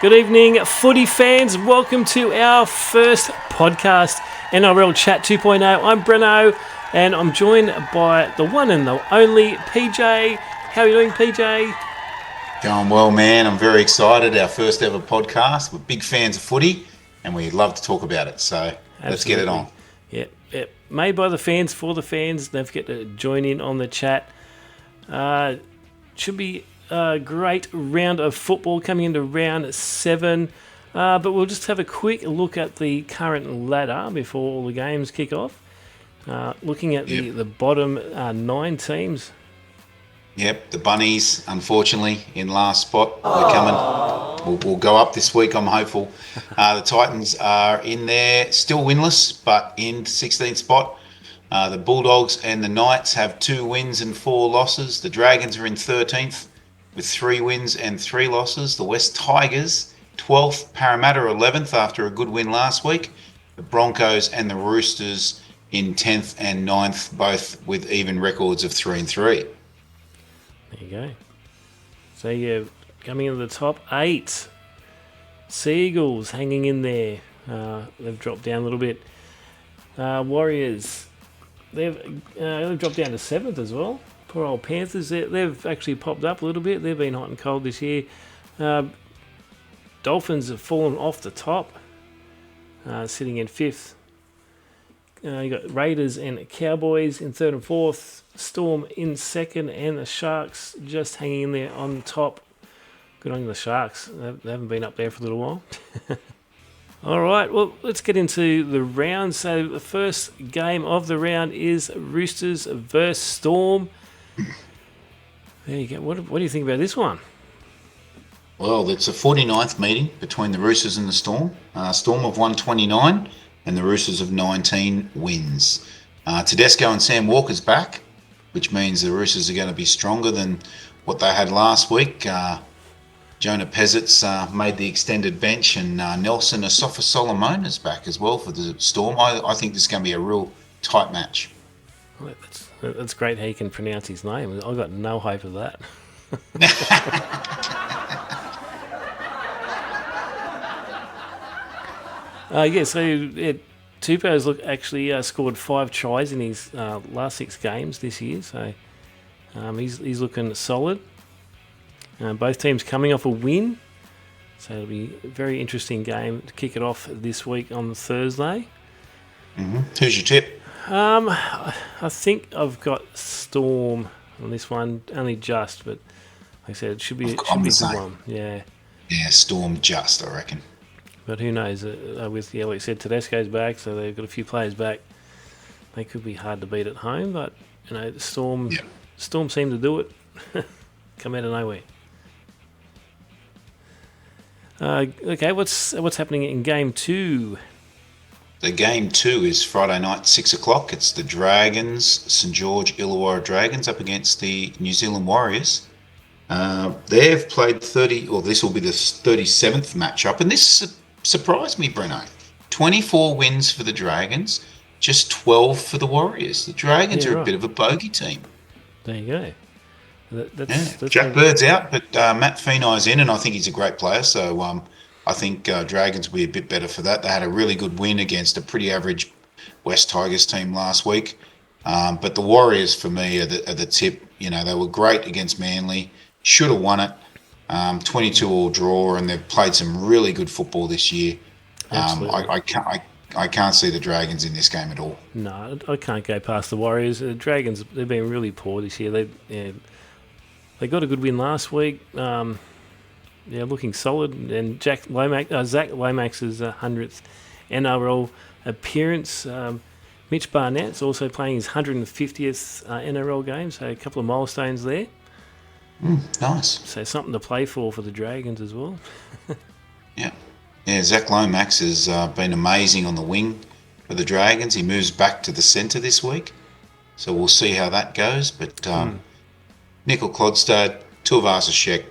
Good evening, footy fans. Welcome to our first podcast, NRL Chat 2.0. I'm Breno, and I'm joined by the one and the only PJ. How are you doing, PJ? Going well, man. I'm very excited. Our first ever podcast. We're big fans of footy, and we love to talk about it. So Let's get it on. Yep. Made by the fans, for the fans. Don't forget to join in on the chat. Should be a great round of football coming into round 7. But we'll just have a quick look at the current ladder before all the games kick off. Looking at the bottom 9 teams. Yep, the Bunnies, unfortunately, in last spot. We're coming. We'll go up this week, I'm hopeful. The Titans are in there, still winless, but in 16th spot. The Bulldogs and the Knights have 2 wins and 4 losses. The Dragons are in 13th with 3 wins and 3 losses. The West Tigers, 12th. Parramatta, 11th after a good win last week. The Broncos and the Roosters in 10th and 9th, both with even records of 3 and 3. There you go. So yeah, coming into the top 8. Seagulls hanging in there. They've dropped down a little bit. Warriors, they've dropped down to 7th as well. Poor old Panthers, they've actually popped up a little bit. They've been hot and cold this year. Dolphins have fallen off the top, sitting in 5th. You got Raiders and Cowboys in 3rd and 4th. Storm in 2nd, and the Sharks just hanging in there on top. Good on the Sharks. They haven't been up there for a little while. All right, well, let's get into the round. So the first game of the round is Roosters versus Storm. There you go. What do you think about this one? Well, it's a 49th meeting between the Roosters and the Storm. Storm of 129 and the Roosters of 19 wins. Tedesco and Sam Walker's back, which means the Roosters are going to be stronger than what they had last week. Jonah Pezzit's made the extended bench, and Nelson Asafa Solomon is back as well for the Storm. I think this is going to be a real tight match. Well, that's great how you can pronounce his name. I've got no hope of that. Tupou's actually scored 5 tries in his last 6 games this year, so he's looking solid. Both teams coming off a win, so it'll be a very interesting game to kick it off this week on Thursday. Mm-hmm. Who's your tip? I think I've got Storm on this one, only just, but like I said, it should be a good one. Yeah, Storm just, I reckon. But who knows? Like you said, Tedesco's back, so they've got a few players back. They could be hard to beat at home, but the Storm seem to do it. Come out of nowhere. Okay, what's happening in Game 2? The Game 2 is Friday night, 6 o'clock. It's the Dragons, St George Illawarra Dragons, up against the New Zealand Warriors. They've played 30, or this will be the 37th matchup, and this surprised me, Breno. 24 wins for the Dragons, just 12 for the Warriors. The Dragons are a bit of a bogey team. There you go. That's Jack Bird's out, but Matt Feeney's in, and I think he's a great player. So I think Dragons will be a bit better for that. They had a really good win against a pretty average West Tigers team last week. But the Warriors, for me, are the tip. They were great against Manly. Should have won it. 22-all draw, and they've played some really good football this year. I can't see the Dragons in this game at all. No, I can't go past the Warriors. The Dragons, they've been really poor this year. They got a good win last week. Looking solid. And Zach Lomax's 100th NRL appearance. Mitch Barnett's also playing his 150th NRL game, so a couple of milestones there. Nice. So something to play for the Dragons as well. Yeah, Zach Lomax has been amazing on the wing for the Dragons. He moves back to the centre this week, so we'll see how that goes. But Nickel Clodstad, Tuivasa-Sheck,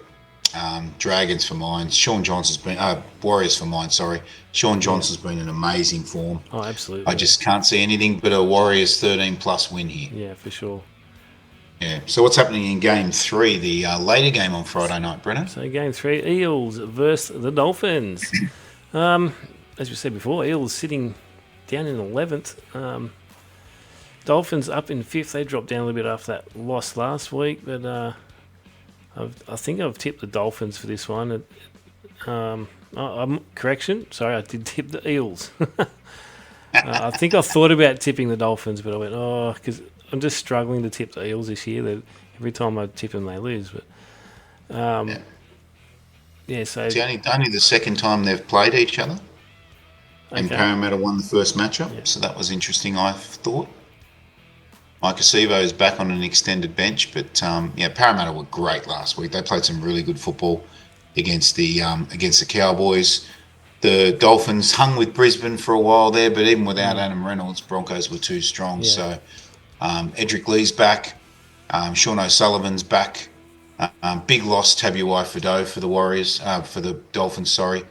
Dragons for mine. Sean Johnson's been Warriors for mine. Sorry, Sean Johnson's been in amazing form. Oh, absolutely. I just can't see anything but a Warriors 13+ win here. Yeah, for sure. Yeah. So what's happening in Game 3, the later game on Friday night, Breno? So Game 3, Eels versus the Dolphins. As we said before, Eels sitting down in 11th. Dolphins up in 5th. They dropped down a little bit after that loss last week, but I think I've tipped the Dolphins for this one. Correction, sorry, I did tip the Eels. I think I thought about tipping the Dolphins, but I went, because I'm just struggling to tip the Eels this year. Every time I tip them, they lose. But so it's only the second time they've played each other, and Parramatta won the first matchup, so that was interesting, I thought. Mike Acevo is back on an extended bench, but Parramatta were great last week. They played some really good football against the Cowboys. The Dolphins hung with Brisbane for a while there, but even without Adam Reynolds, Broncos were too strong. Yeah. So Edric Lee's back, Sean O'Sullivan's back. Big loss, Tabuai Fidow for the Warriors, for the Dolphins, sorry.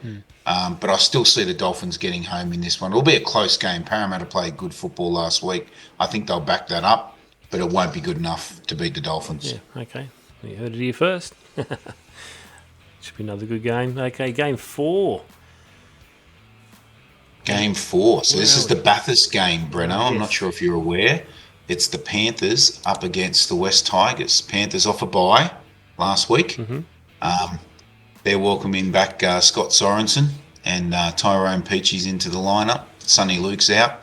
But I still see the Dolphins getting home in this one. It'll be a close game. Parramatta played good football last week. I think they'll back that up, but it won't be good enough to beat the Dolphins. Yeah, okay. You heard it here first. Should be another good game. Okay, Game 4. Game 4. So this is the Bathurst game, Breno. I'm not sure if you're aware. It's the Panthers up against the West Tigers. Panthers off a bye last week. Mm-hmm. They're welcoming back Scott Sorensen, and Tyrone Peachy's into the lineup. Sonny Luke's out.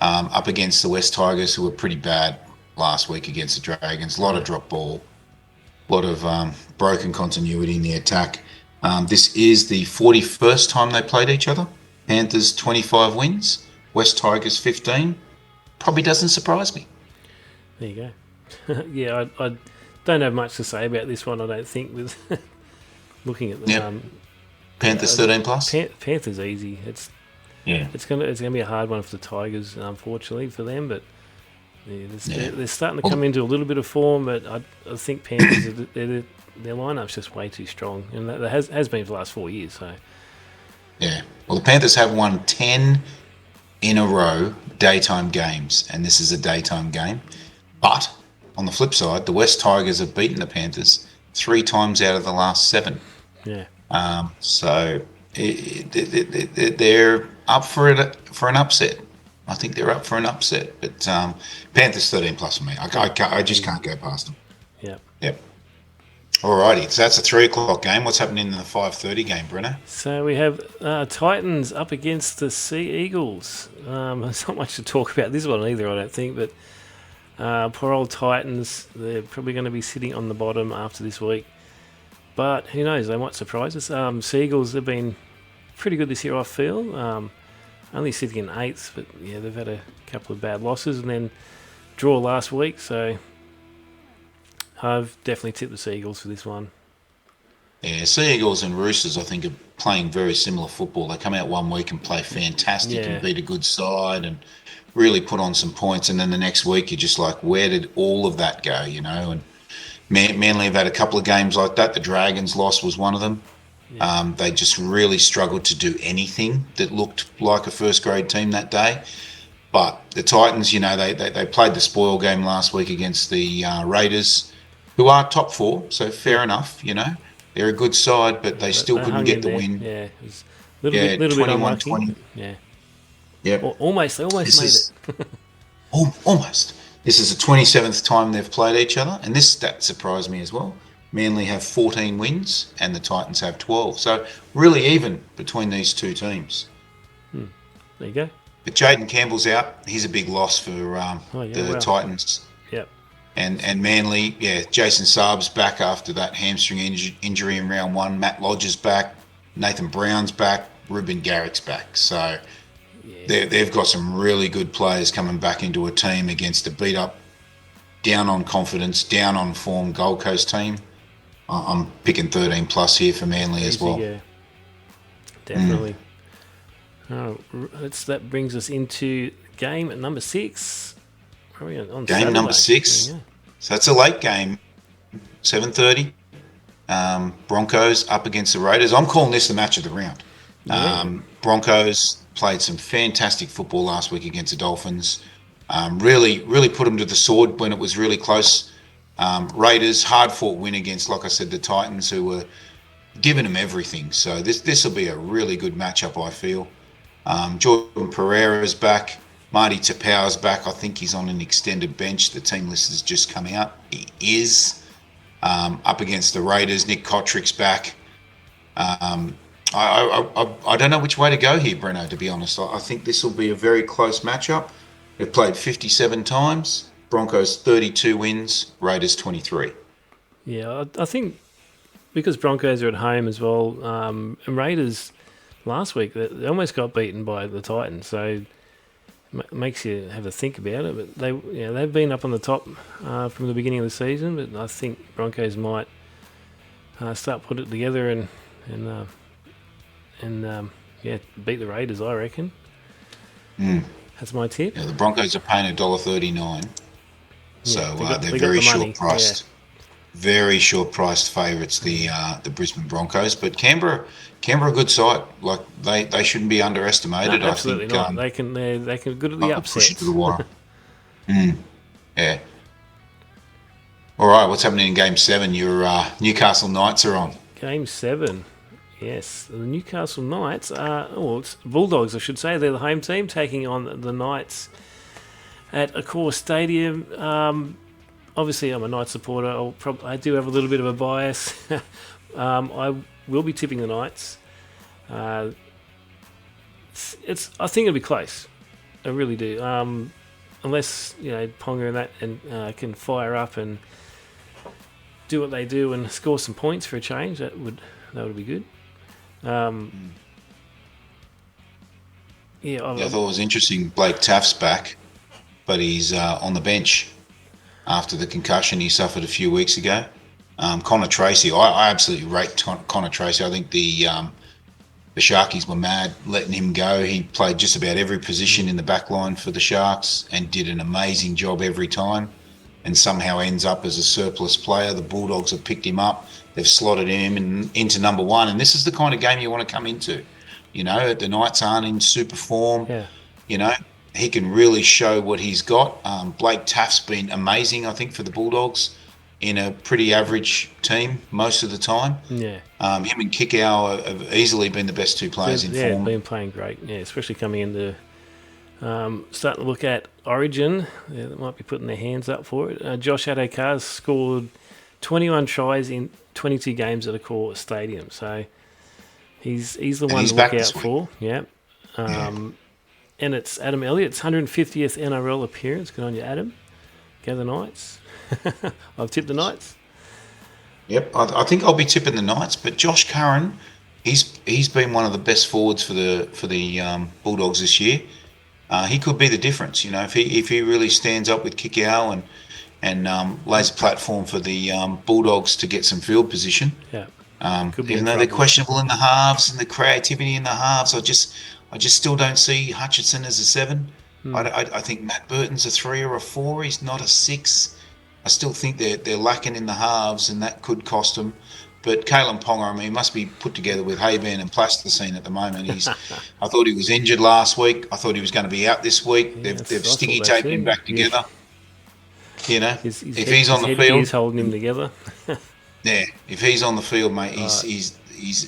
Up against the West Tigers, who were pretty bad last week against the Dragons. A lot of drop ball, a lot of broken continuity in the attack. This is the 41st time they played each other. Panthers 25 wins, West Tigers 15. Probably doesn't surprise me. There you go. Yeah, I don't have much to say about this one, I don't think, with looking at the Panthers 13 plus. Panthers easy. It's gonna be a hard one for the Tigers, unfortunately for them. But they're starting to come into a little bit of form. But I think Panthers their lineup's just way too strong, and that has been for the last 4 years. So well, the Panthers have won 10 in a row daytime games, and this is a daytime game. But on the flip side, the West Tigers have beaten the Panthers 3 times out of the last 7. Yeah. So they're up for an upset. I think they're up for an upset. But Panthers 13 plus for me. I just can't go past them. Yep. Alrighty, so that's a 3 o'clock game. What's happening in the 5:30 game, Breno? So we have Titans up against the Sea Eagles. There's not much to talk about this one either, I don't think. But poor old Titans, they're probably going to be sitting on the bottom after this week. But who knows, they might surprise us. Sea Eagles have been pretty good this year, I feel. Only sitting in 8th, but they've had a couple of bad losses and then draw last week. So I've definitely tipped the Sea Eagles for this one. Yeah, Sea Eagles and Roosters, I think, are playing very similar football. They come out one week and play fantastic and beat a good side and really put on some points. And then the next week, you're just like, where did all of that go, And Manly have had a couple of games like that. The Dragons loss was one of them. Yeah. They just really struggled to do anything that looked like a first-grade team that day. But the Titans, they played the spoil game last week against the Raiders, who are top 4, so fair enough, They're a good side, but they still couldn't get the win. Yeah, it was a little bit unlucky. 20. Yeah. Yeah. Almost. They almost made it. Almost. This is the 27th time they've played each other, and this stat surprised me as well. Manly have 14 wins, and the Titans have 12. So really even between these two teams. There you go. But Jaden Campbell's out. He's a big loss for the Titans. Yep. And Manly, Jason Saab's back after that hamstring injury in round 1. Matt Lodge is back. Nathan Brown's back. Ruben Garrick's back. So they've got some really good players coming back into a team against a beat-up, down on confidence, down on form Gold Coast team. I'm picking 13 plus here for Manly as well. Yeah, definitely. That brings us into game number 6. Where are we on game Saturday? Number 6. So that's a late game, 7:30. Broncos up against the Raiders. I'm calling this the match of the round. Broncos played some fantastic football last week against the Dolphins. Really put them to the sword when it was really close Raiders, hard-fought win against, like I said, the Titans, who were giving them everything. So this will be a really good matchup, I feel. Jordan Pereira's back. Marty Tapau's back. I think he's on an extended bench. The team list has just come out. He is. Up against the Raiders. Nick Kotrick's back. I don't know which way to go here, Breno, to be honest. I think this will be a very close matchup. They've played 57 times. Broncos 32 wins. Raiders 23. Yeah, I think because Broncos are at home as well, and Raiders last week, they almost got beaten by the Titans, so it makes you have a think about it. But they've been up on the top from the beginning of the season, but I think Broncos might start put it together and beat the Raiders, I reckon. That's my tip. Yeah, the Broncos are paying $1.39, so they're very short priced. Yeah. Very short priced favourites, the Brisbane Broncos, but Canberra a good side. Like they shouldn't be underestimated. No, absolutely not. They can good at the upsets. Push it to the wire. Yeah. All right, what's happening in Game 7? Your Newcastle Knights are on. Game 7. Yes, the Newcastle Knights it's Bulldogs, I should say. They're the home team taking on the Knights at Accor Stadium. Obviously, I'm a Knights supporter. I do have a little bit of a bias. I will be tipping the Knights. I think it'll be close. I really do. Unless Ponga and can fire up and do what they do and score some points for a change, that would be good. I thought it was interesting. Blake Taft's back, but he's on the bench after the concussion he suffered a few weeks ago. Connor Tracy, I absolutely rate Connor Tracy. I think the Sharkies were mad letting him go. He played just about every position in the back line for the Sharks and did an amazing job every time, and somehow ends up as a surplus player. The Bulldogs have picked him up. They've slotted him into number one, and this is the kind of game you want to come into. The Knights aren't in super form. Yeah. He can really show what he's got. Blake Taft's been amazing, I think, for the Bulldogs in a pretty average team most of the time. Yeah. Him and Kikau have easily been the best two players in form. Yeah, been playing great. Yeah, especially coming into starting to look at Origin. Yeah, they might be putting their hands up for it. Josh Adokar scored 21 tries in 22 games at Accor Stadium, so he's the one to look out for. Yeah. And it's Adam Elliott's 150th NRL appearance. Good on you, Adam. Go the Knights. I've tipped the Knights. Yep, I think I'll be tipping the Knights. But Josh Curran, he's been one of the best forwards for the Bulldogs this year. He could be the difference. If he really stands up with Kikau and lays a platform for the Bulldogs to get some field position. Yeah. Even though they're questionable in the halves and the creativity in the halves, I just still don't see Hutchinson as a 7. I think Matt Burton's a 3 or a 4. He's not a 6. I still think they're lacking in the halves, and that could cost them. But Kalen Ponga, he must be put together with Hayban and Plasticine at the moment. I thought he was injured last week. I thought he was going to be out this week. Yeah, they've sticky taped him back together. Yeah. If he's on the field, he's holding him together. Yeah, if he's on the field, mate, he's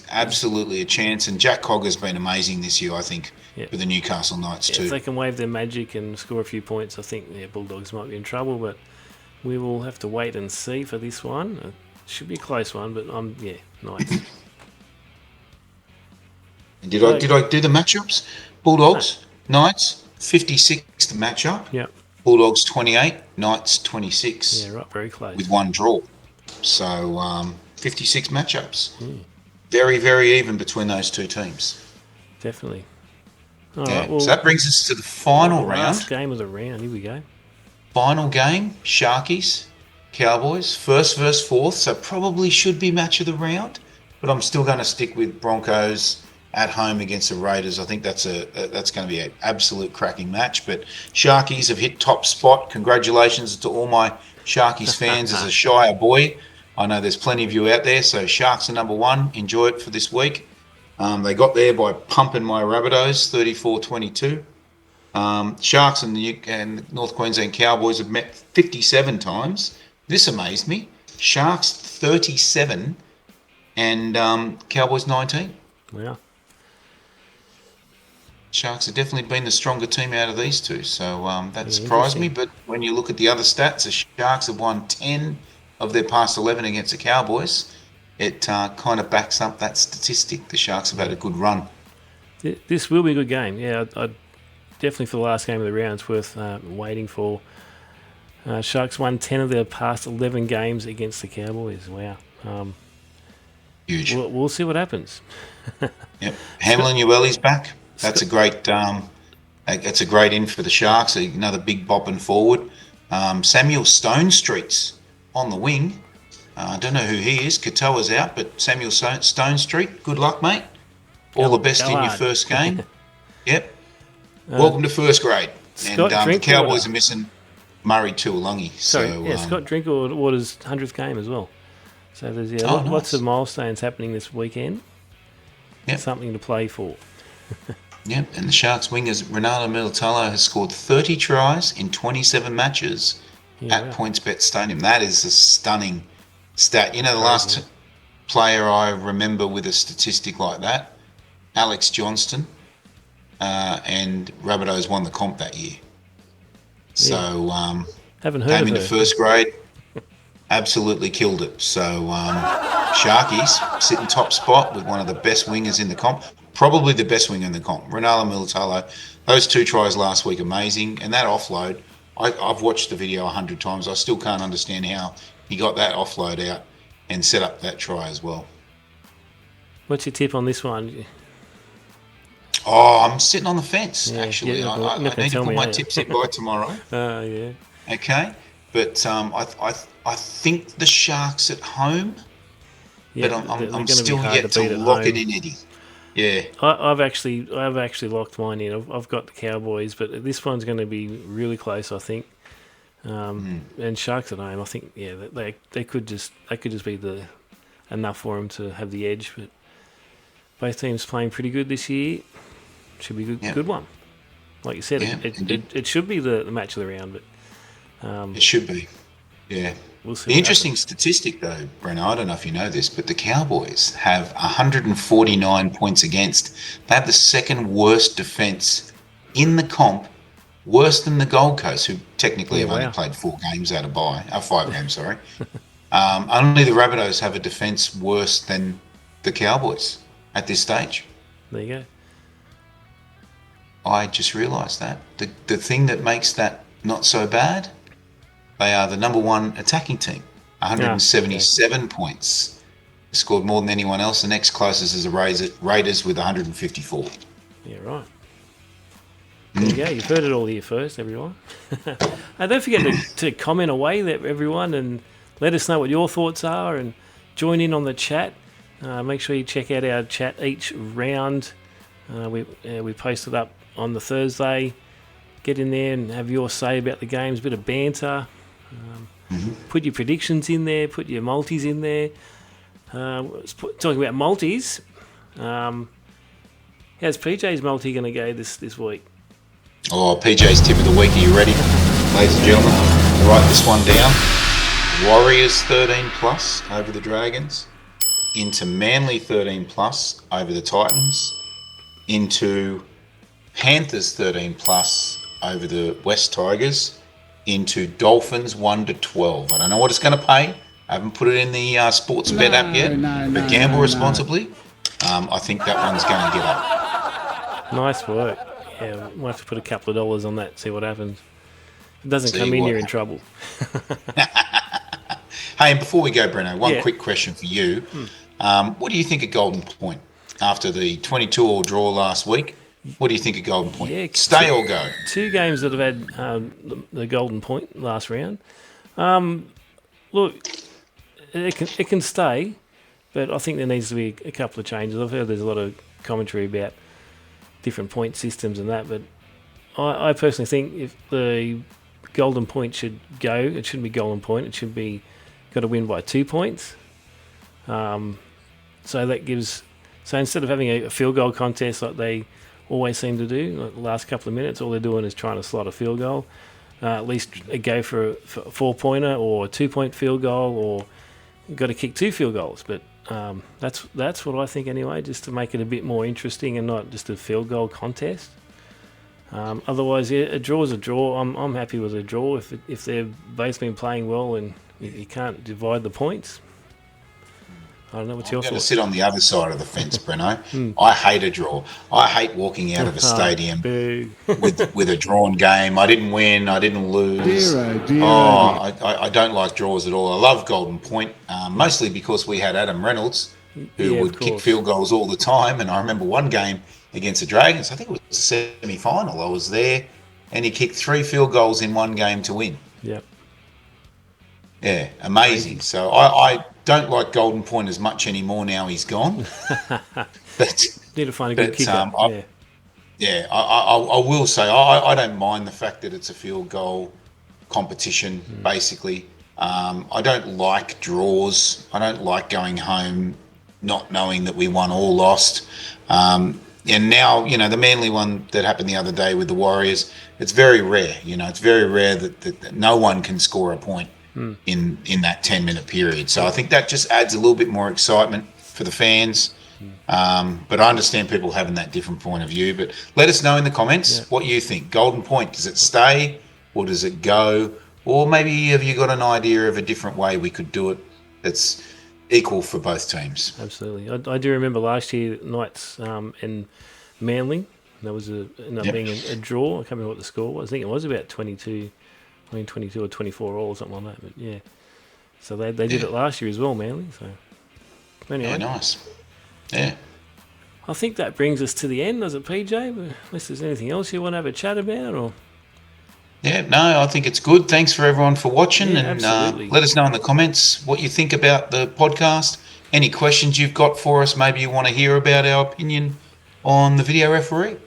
absolutely a chance. And Jack Cogger's been amazing this year, I think, for the Newcastle Knights too. If they can wave their magic and score a few points, I think Bulldogs might be in trouble. But we will have to wait and see for this one. It should be a close one, but Knights. Did I do the matchups? Bulldogs, Knights, 56th matchup. Yep. Bulldogs 28, Knights 26. Yeah, right, very close. With one draw. So 56 matchups. Very, very even between those two teams. Definitely. All right, so that brings us to the final round. Last game of the round. Here we go. Final game, Sharkies, Cowboys, first versus fourth. So probably should be match of the round. But I'm still going to stick with Broncos at home against the Raiders. I think that's going to be an absolute cracking match. But Sharkies have hit top spot. Congratulations to all my Sharkies fans as a Shire boy. I know there's plenty of you out there. So Sharks are number one. Enjoy it for this week. They got there by pumping my Rabbitohs 34-22. Sharks and the North Queensland Cowboys have met 57 times. This amazed me. Sharks 37 and Cowboys 19. Wow. Sharks have definitely been the stronger team out of these two, so that surprised me. Interesting. But when you look at the other stats, the Sharks have won 10 of their past 11 against the Cowboys. It kind of backs up that statistic. The Sharks have had a good run. This will be a good game. Yeah, I'd definitely for the last game of the round, it's worth waiting for. Sharks won 10 of their past 11 games against the Cowboys. Wow. Huge. We'll see what happens. Yep. Hamlin Ueli's back. That's a great. That's a great in for the Sharks. Another big bopping forward. Samuel Stone Street's on the wing. I don't know who he is. Katoa's out, but Samuel Stone Street. Good luck, mate. All the best in your first game. Yep. Welcome to first grade. Scott and the Drinkwater. Cowboys are missing Murray Tuolungi. Scott Drinkwater's 100th game as well. So there's nice. Lots of milestones happening this weekend. Yep. Something to play for. Yep, and the Sharks wingers Ronaldo Militalo has scored 30 tries in 27 matches at PointsBet Stadium. That is a stunning stat. You know, the last player I remember with a statistic like that, Alex Johnston, and Rabbitohs won the comp that year. So, haven't heard came of into her. first grade, absolutely killed it. So, Sharkies sitting top spot with one of the best wingers in the comp, probably the best winger in the comp. Ronaldo Militalo, those 2 tries last week, amazing. And that offload, I've watched the video 100 times. I still can't understand how he got that offload out and set up that try as well. What's your tip on this one? Oh, I'm sitting on the fence, Yeah, actually. yeah, I need to put my tips in by tomorrow. Yeah. Okay. But I think the Sharks at home, Yeah, but I'm gonna still be hard yet to beat to at lock home. it in, Eddie. Yeah. I've actually locked mine in. I've got the Cowboys, but this one's going to be really close, I think. And Sharks at home, I think, they could just be enough for them to have the edge. But both teams playing pretty good this year. Should be a good one. Like you said, it should be the match of the round, but It should be. Yeah. we'll see. The interesting statistic, though, Breno, I don't know if you know this, but the Cowboys have 149 points against. They have the second worst defence in the comp, worse than the Gold Coast, who technically have only played 4 games out of 5 games, sorry. Only the Rabbitohs have a defence worse than the Cowboys at this stage. There you go. I just realised that. The thing that makes that not so bad, they are the number 1 attacking team, 177 points. They scored more than anyone else. The next closest is the Raiders with 154. Yeah, right. There you go. You've heard it all here first, everyone. And don't forget to comment away, everyone, and let us know what your thoughts are and join in on the chat. Make sure you check out our chat each round. We post it up on the Thursday. Get in there and have your say about the games, a bit of banter. Put your predictions in there, put your multis in there. Talking about multis, how's PJ's multi going to go this week? Oh, PJ's tip of the week. Are you ready, ladies and gentlemen? I'll write this one down. Warriors 13 plus over the Dragons. Into Manly 13 plus over the Titans. Into Panthers 13 plus over the West Tigers. Into Dolphins 1-12. I don't know what it's going to pay. I haven't put it in the sports bet app yet. But gamble responsibly. I think that one's going to get up. Nice work. Yeah, we'll have to put a couple of dollars on that, see what happens. If it doesn't come in, you're in trouble. Hey, and before we go, Breno, one quick question for you. What do you think of Golden Point after the 22-all draw last week? What do you think of Golden Point? Yeah, Stay or go? 2 games that have had the Golden Point last round. Look, it can stay, but I think there needs to be a couple of changes. I've heard there's a lot of commentary about different point systems and that, but I personally think if the Golden Point should go, it shouldn't be Golden Point. It should be got to win by 2 points. So that gives. So instead of having a field goal contest like they always seem to do, like the last couple of minutes, all they're doing is trying to slot a field goal. at least go for a 4-pointer or a 2-point field goal, or you've got to kick 2 field goals. But that's what I think anyway, just to make it a bit more interesting and not just a field goal contest. Otherwise, yeah, a draw is a draw. I'm happy with a draw if they've both been playing well and you can't divide the points. I don't know what's your thoughts. I'm going to sit on the other side of the fence, Breno. I hate a draw. I hate walking out of a stadium with a drawn game. I didn't win. I didn't lose. I don't like draws at all. I love Golden Point, mostly because we had Adam Reynolds, who would kick field goals all the time. And I remember one game against the Dragons, I think it was the semi-final. I was there, and he kicked 3 field goals in one game to win. Yep. Yeah, amazing. So I don't like Golden Point as much anymore now he's gone. But need to find a good kicker. I will say I don't mind the fact that it's a field goal competition, basically. I don't like draws. I don't like going home not knowing that we won or lost. And now, the Manly one that happened the other day with the Warriors, it's very rare. It's very rare that no one can score a point in that 10-minute period. So I think that just adds a little bit more excitement for the fans. But I understand people having that different point of view. But let us know in the comments what you think. Golden Point, does it stay or does it go? Or maybe have you got an idea of a different way we could do it that's equal for both teams? Absolutely. I do remember last year, Knights and Manly, that was ended up being a draw. I can't remember what the score was. I think it was about 22 or 24 all or something like that. But yeah, so they did it last year as well, Manly. So anyway, yeah, nice. Yeah, I think that brings us to the end, does it, PJ? Unless there's anything else you want to have a chat about, or no, I think it's good. Thanks for everyone for watching, and let us know in the comments what you think about the podcast. Any questions you've got for us? Maybe you want to hear about our opinion on the video referee.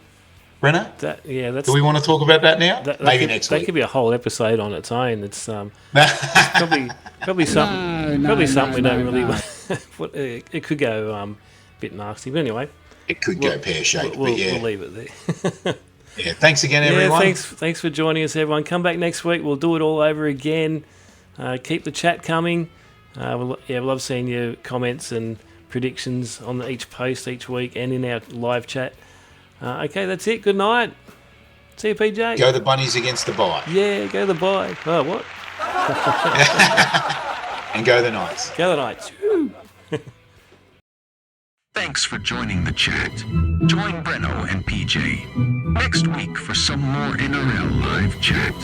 Breno? Do we want to talk about that now? Maybe next week. That could be a whole episode on its own. It's probably something we don't really want. It could go a bit nasty, but anyway. It could go pear-shaped, we'll yeah. We'll leave it there. Yeah, thanks again, everyone. Thanks for joining us, everyone. Come back next week. We'll do it all over again. Keep the chat coming. We love seeing your comments and predictions on each post each week and in our live chat. Okay, that's it. Good night. See you, PJ. Go the Bunnies against the bye. Yeah, go the bye. Oh, what? And go the Knights. Go the Knights. Thanks for joining the chat. Join Breno and PJ next week for some more NRL live chat.